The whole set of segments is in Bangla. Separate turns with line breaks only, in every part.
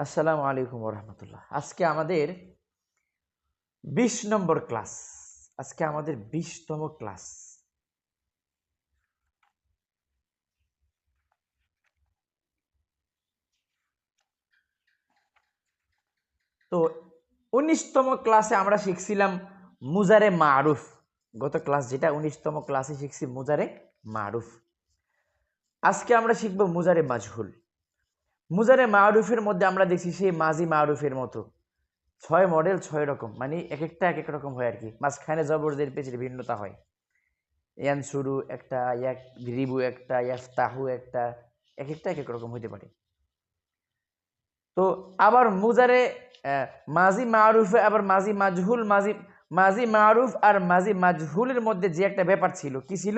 আসসালামু আলাইকুম রহমতুল্লাহ। আজকে আমাদের 20 নম্বর ক্লাস। আজকে আমাদের 20তম ক্লাস। তো 19তম ক্লাসে আমরা শিখছিলাম মুজারে মারুফ। গত ক্লাস যেটা 19তম ক্লাসে শিখছি মুজারে মারুফ। আজকে আমরা শিখব মুজারে মাজহুল। মুজারে মারুফের মধ্যে আমরা দেখছি সেই মাজি মারুফের মতো 6 মডেল 6 রকম, মানে এক একটা এক এক রকম হয় আর কি। মাঝখানে জবরদের পেছনে ভিন্নতা হয়। ইয়ানসুরু একটা, ইয়াকরিবু একটা, ইয়াফতাহু একটা, এক একটা এক এক রকম হইতে পারে। তো আবার মুজারে মাজি মারুফে আবার মাজি মাজহুল, মাজি মারুফ আর মাজি মাজহুলের মধ্যে যে একটা ব্যাপার ছিল, কি ছিল?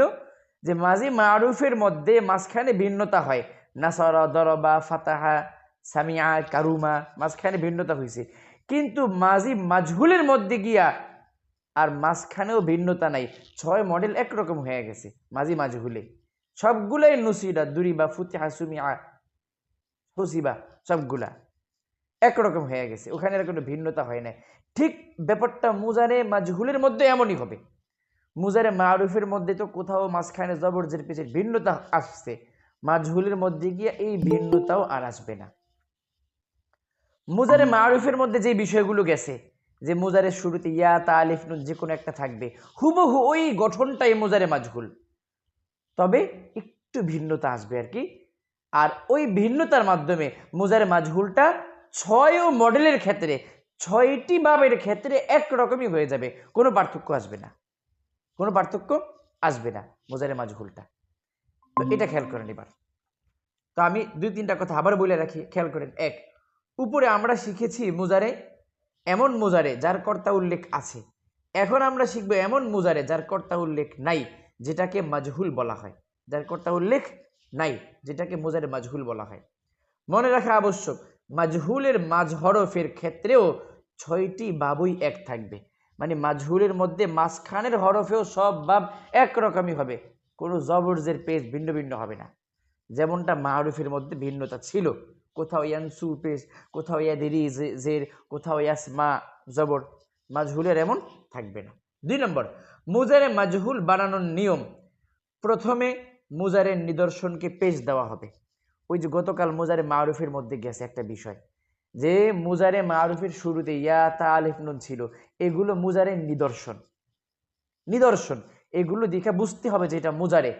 যে মাজি মারুফের মধ্যে মাঝখানে ভিন্নতা হয়। নাসারা, দরবা, ফাতাহা, সামিয়া, কারুমা, মাঝখানে ভিন্নতা হয়েছে। কিন্তু মাজি মাজহুলের মধ্যে গিয়া আর মাঝখানেও ভিন্নতা নাই। 6 মডেল একরকম হয়ে গেছে মাজি মাজহুলে। সবগুলাই নুসিরা, দুরিবা, ফুতিহা, সুমিয়া, হুসিবা, সবগুলা একরকম হয়ে গেছে। ওখানে আর কোনো ভিন্নতা হয় না। ঠিক ব্যাপারটা মুজারে মাজহুলের মধ্যে এমনই হবে। মুজারে মারুফের মধ্যে তো কোথাও মাঝখানে জবরজের পেছনে ভিন্নতা আসছে, মাজহুলের মধ্যে গিয়ে এই ভিন্নতাও আর আসবে না। মুজারে মারুফের মধ্যে যে বিষয়গুলো গেছে, যে মুজারের শুরুতে ইয়া, তা, আলিফ, নুন যে কোনো একটা থাকবে, হুবহু ওই গঠনটাই মুজারে মাজহুল, তবে একটু ভিন্নতা আসবে আর কি। আর ওই ভিন্নতার মাধ্যমে মুজারে মাজহুলটা 6 মডেলের ক্ষেত্রে, 6টি বাবের ক্ষেত্রে একরকমই হয়ে যাবে, কোনো পার্থক্য আসবে না, কোনো পার্থক্য আসবে না মুজারে মাজহুলটা। তো এটা খেয়াল করেন এবার। তো আমি 2-3টা কথা আবার বলে রাখি, খেয়াল করেন। এক, উপরে আমরা শিখেছি মুজারে, এমন মুজারে যার কর্তা উল্লেখ আছে। এখন আমরা শিখবো এমন মুজারে যার কর্তা উল্লেখ নাই, যেটাকে মাজহুল বলা হয়। যার কর্তা উল্লেখ নাই, যেটাকে মুজারে মাজহুল বলা হয়। মনে রাখা আবশ্যক, মাজহুলের মাঝ হরফের ক্ষেত্রেও 6টি বাবুই এক থাকবে। মানে মাজহুলের মধ্যে মাঝখানের হরফেও সব বাব একরকমই হবে, কোনো জবরজের পেজ ভিন্ন ভিন্ন হবে না। যেমনটা মারুফের মধ্যে ভিন্নতা ছিল, কোথাও ইয়ানসু পেশ, কোথাও ইয়াদিরি জের, কোথাও ইয়াসমা জবর। মাজহুলের এমন থাকবে না। 2 নম্বর, মুজারে মাজহুল বানানোর নিয়ম। প্রথমে মুজারের নিদর্শনকে পেশ দেওয়া হবে। ওই যে গতকাল মুজারে মারুফের মধ্যে গেছে একটা বিষয়, যে মুজারে মারুফের শুরুতে ইয়া, তা, আলিফ, নুন ছিল, এগুলো মুজারের নিদর্শন। নিদর্শন এগুলো দেখে বুঝতে হবে যে এটা মুজারে।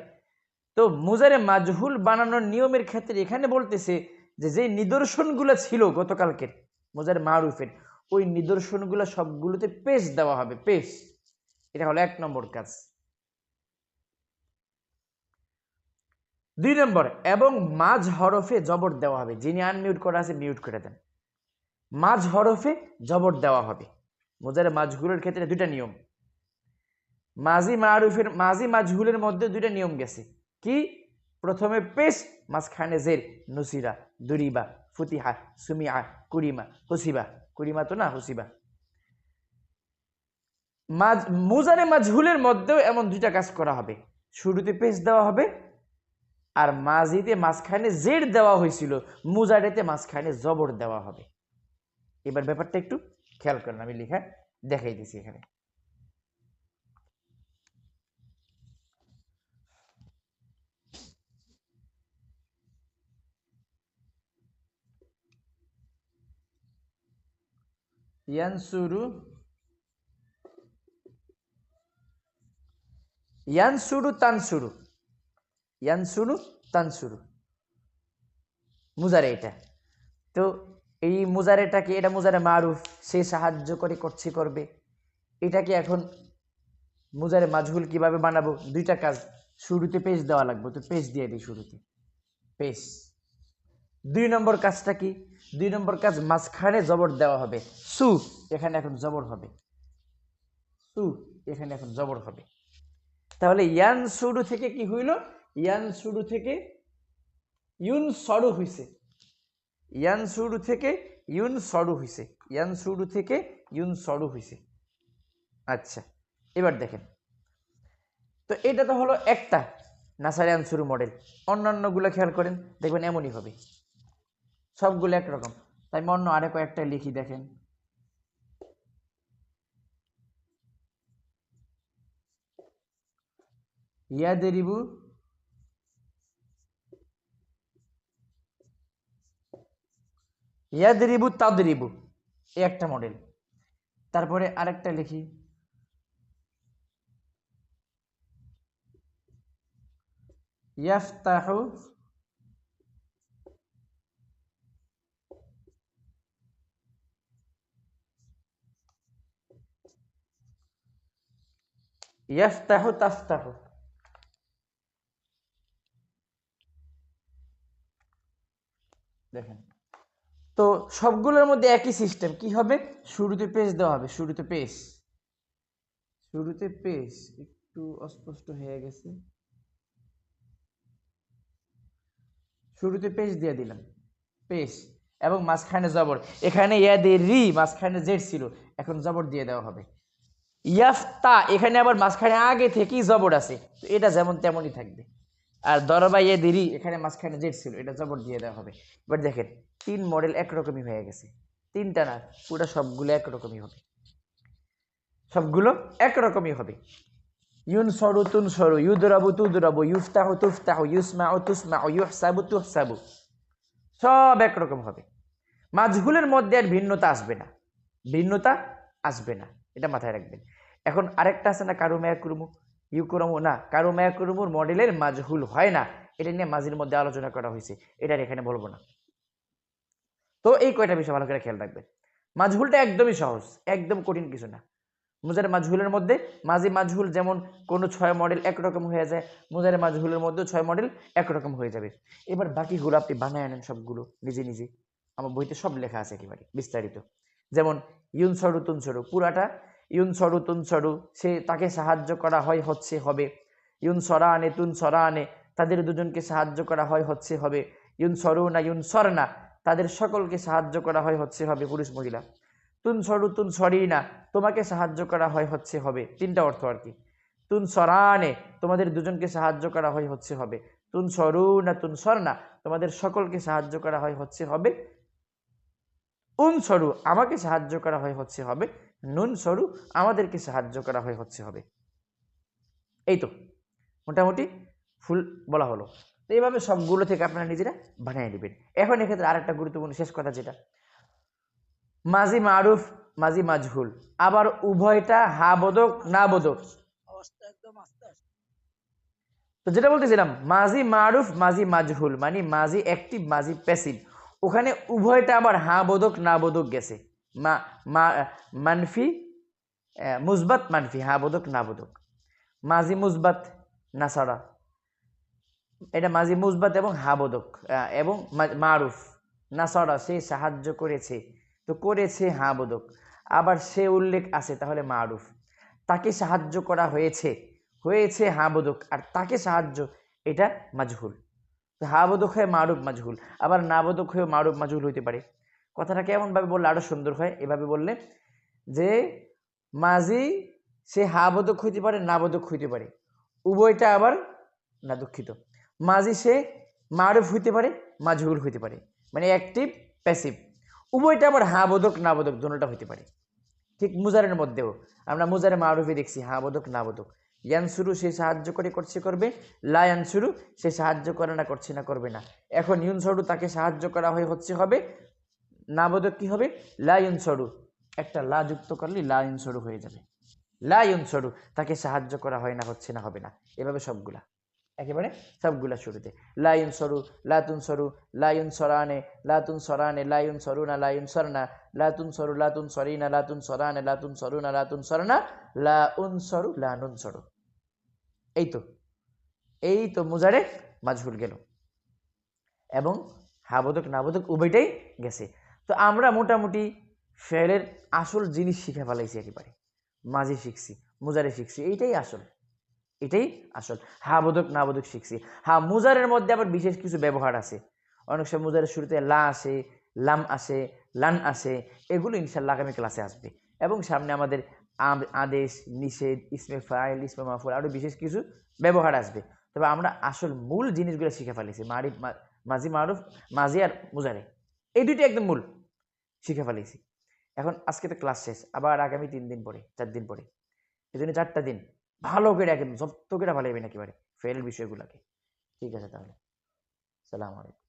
তো মুজারে মাজহুল বানানোর নিয়মের ক্ষেত্রে এখানে বলতেছে যে যে নিদর্শনগুলো ছিল গতকালকের মুজারে মারুফের, ওই নিদর্শনগুলো সবগুলোতে পেশ দেওয়া হবে, পেশ। এটা হলো 1 নম্বর কাজ। 2 নম্বর, এবং মাঝ হরফে জবর দেওয়া হবে। যিনি আনমিউট করা আছে মিউট করে দেন। মাঝ হরফে জবর দেওয়া হবে মুজারে মাজহুলের ক্ষেত্রে। 2টা নিয়ম। মাজি মারুফের, মাজি মাজহুলের মধ্যে 2টা নিয়ম গেছে। কি? প্রথমে পেশ, মাঝখানে জের, নুসিরা, দুরিবা, ফুতিহা, সুমিয়া, কুরিমা, হুসিবা। কুরিমা তো না, হুসিবা। মুজারে মাজহুলের মধ্যেও এমন 2টা কাজ করা হবে। শুরুতে পেশ দেওয়া হবে, আর মাজিতে মাঝখানে জের দেওয়া হয়েছিল, মুজারেতে মাঝখানে জবর দেওয়া হবে। এবার ব্যাপারটা একটু খেয়াল করেন, আমি লিখে দেখাই দিছি এখানে। ইয়ানসুরু, ইয়ানসুরু তানসুরু, ইয়ানসুরু তানসুরু মুজারে এটা। তো এই মুজারেটাকে, এটা মুজারে মারুফ, সে সাহায্য করে, করছে, করবে। এটাকে এখন মুজারে মাজহুল কিভাবে বানাবো? 2টা কাজ। শুরুতে পেশ দেওয়া লাগবে, তো পেশ দিয়ে দিই শুরুতে, পেশ। 2 নম্বর কাজটা কি? 2 নম্বর কাজ, মাঝখানে জবর দেওয়া হবে। সু, এখানে এখন জবর হবে। সু, এখানে এখন জবর হবে। তাহলে ইয়ান শুরু থেকে কি হইল? ইয়ান শুরু থেকে ইউন সরু হইছে। ইয়ান শুরু থেকে ইউন সরু হইছে। ইয়ান শুরু থেকে ইউন সরু হইছে। আচ্ছা, এবার দেখেন। তো এটা তো হলো একটা নাসারি আনসুরু মডেল। অন্যান্যগুলো খেয়াল করেন, দেখবেন এমনই হবে, সবগুলো একরকম। তাই আমি অন্য আরো কয়েকটা লিখি, দেখেন। ইয়াদরিবু, ইয়াদরিবু তাদরিবু, এই একটা মডেল। তারপরে আরেকটা লিখি, ইয়াফতাহু, ইয়াফতাহু তাফতাহু। দেখেন, তো সবগুলোর মধ্যে একই সিস্টেম। কি হবে? শুরুতে পেশ দেওয়া হবে, শুরুতে পেশ, শুরুতে পেশ। একটু অস্পষ্ট হয়ে গেছে, শুরুতে পেশ দিয়ে দিলাম, পেশ, এবং মাঝখানে জবর। এখানে ইয়াদেরি মাঝখানে জেড ছিল, এখন জবর দিয়ে দেওয়া হবে। ইয়াফতা, এখানে আবার মাঝখানে আগে থেকেই জবর আছে, তো এটা যেমন তেমনই থাকবে। আর দরবা ইয়াদেরি, এখানে মাঝখানে জেড ছিল, এটা জবর দিয়ে দেওয়া হবে। এবার দেখেন, 3 মডেল একরকমই হয়ে গেছে। 3টা না, পুরো সবগুলো একরকমই হবে, সবগুলো একরকমই হবে। ইউনসরু তুনসরু, ইউদরাবু তুদরাবু, ইউফতাহু তুফতাহু, ইউসমাউ তুসমাউ, ইউহসাবু তুহসাবু, সব একরকম হবে। মাজহুলের মধ্যে আর ভিন্নতা আসবে না, ভিন্নতা আসবে না, এটা মাথায় রাখবেন। এখন আরেকটা আছে না, কারুমায়া কুরুমু, ইউকুরমু, না, কারুমায়া কুরুমুর মডেলের মাজহুল হয় না, এটা নিয়ে মাঝির মধ্যে আলোচনা করা হয়েছে, এটা এখানে বলবো না। তো এই কয়টা বিষয় ভালো করে খেয়াল রাখবেন। মাজহুলটা একদমই সহজ, একদম কঠিন কিছু না। মুজারে মাজহুলের মধ্যে মাঝি মাজহুল যেমন কোনো 6 মডেল একরকম হয়ে যায়, মুজারে মাজহুলের মধ্যে 6 মডেল একরকম হয়ে যাবে। এবার বাকিগুলো আপনি বানায় আনেন সবগুলো নিজে নিজে, আমার বইতে সব লেখা আছে একেবারে বিস্তারিত। যেমন ইউনসরু তুনসরু, পুরাটা ইউনসরু তুনসরু, সে তাকে সাহায্য করা হয় হচ্ছে হবে। ইউনসরা আনে তুনসরা আনে, তাদের দুজনকে সাহায্য করা হয় হচ্ছে হবে। ইউনসরু না ইউনসর না, তাদের সকলকে সাহায্য করা হয় হচ্ছে হবে, পুরুষ মহিলা। তুনসরু তুনসরি না, তোমাকে সাহায্য করা হয় হচ্ছে হবে, 3টা অর্থ আর কি। তুনসরানে, তোমাদের দুজনকে সাহায্য করা হয় হচ্ছে হবে। তুনসরু না তুনসর না, তোমাদের সকলকে সাহায্য করা হয় হচ্ছে হবে। উনসরু, আমাকে সাহায্য করা হয় হচ্ছে হবে। নুন সরু, আমাদেরকে সাহায্য করা হয় হচ্ছে হবে। এই তো মোটামুটি ফুল বলা হলো। তো এইভাবে সবগুলো থেকে আপনারা নিজেরা বানিয়ে নেবেন। এখন এক্ষেত্রে আরেকটা গুরুত্বপূর্ণ শেষ কথা, যেটা মাজি মারুফ মাজি মাজহুল, আবার উভয়টা হা বোধক না বোধক। তো যেটা বলতেছিলাম, মাজি মারুফ মাজি মাজহুল মানে মাজি অ্যাক্টিভ মাজি প্যাসিভ, ওখানে উভয়টা আবার হা বোধক না বোধক গেছে। মানফি মুসবাত মানফি, হা বোধক না বোধক। মাজি মুসবাত নাসারা, এটা মাজি মুসবাত এবং হা বোধক, এবং মারুফ নাসারা, সে সাহায্য করেছে, তো করেছে হা বোধক, আবার সে উল্লেখ আছে, তাহলে মারুফ। তাকে সাহায্য করা হয়েছে, হয়েছে হা বোধক, আর তাকে সাহায্য, এটা মাজহুল। তো হা বোধক হয়ে মারুফ মাজহুল, আবার না বোধক হয়ে মারুফ মাজহুল হইতে পারে। কথাটা কেমন ভাবে বললে আরো সুন্দর হয়? এভাবে বললে যে মাজি সে হা বোধক হইতে পারে, না বোধক হইতে পারে, উভয়টা আবার, না দুঃখিত, মাজি সে মারুফ হইতে পারে, মাজহুল হইতে পারে, মানে অ্যাক্টিভ প্যাসিভ, উভয়টা আবার হা বোধক না বোধক দুটোটা হইতে পারে। ঠিক মুজারের মধ্যেও আমরা মুজারে মারুফে দেখছি হা বোধক না বোধক। ইয়ানসুরু, সে সাহায্য করে করছে করবে, লা ইয়ানসুরু, সে সাহায্য করে না করছে না করবে না। এখন ইউনসরু, তাকে সাহায্য করা হয় হচ্ছে হবে, না বোধক কি হবে? লা ইউনসরু, একটা লা যুক্ত করলে লা ইউনসরু হয়ে যাবে। লা ইউনসরু, তাকে সাহায্য করা হয় না হচ্ছে না হবে না, এভাবে সবগুলা একেবারে সবগুলা শুরুতে লা ইউনসরু লা তুনসরু লা ইউনসরানে লা তুনসরানে লা ইউনসরুনা লা ইউনসরনা লা তুনসরু লা তুনসরিনা লা তুনসরানে লা তুনসরুনা লা তুনসরনা লা উনসরু লা নুনসরু। এই তো মুজারে মাজহুল গেল, এবং হাবোধক নাবোধক উভয়টাই গেছে। তো আমরা মোটামুটি ফেলের আসল জিনিস শিখে ফেলাইছি একেবারে। মাঝি শিখছি, মুজারে শিখছি, এইটাই আসল, এটাই আসল। হা বোধক না বোধক শিখছি। হ্যাঁ, মুজারের মধ্যে আবার বিশেষ কিছু ব্যবহার আছে। অনেক সময় মুজারের শুরুতে লা আসে, লাম আসে, লান আসে, এগুলো ইনশাল্লাহ আগামী ক্লাসে আসবে। এবং সামনে আমাদের আদেশ, নিষেধ, ইসমে ফাইল, ইসমে মাফুল, আরো বিশেষ কিছু ব্যবহার আসবে। তবে আমরা আসল মূল জিনিসগুলো শিখে ফেলেছি, মারিফ, মাঝি মারুফ, মাঝি আর মুজারে, এই দুইটি একদম মূল। শিখে ফেলেছি। এখন আজকে তো ক্লাস শেষ, আবার আগামী 3 দিন পরে 4 দিন পরে, এই জন্য 4টা দিন ভালো করে একদম শক্ত করে ভালো যাবেন একেবারে ফেল বিষয়গুলোকে। ঠিক আছে তাহলে, সালাম আলাইকুম।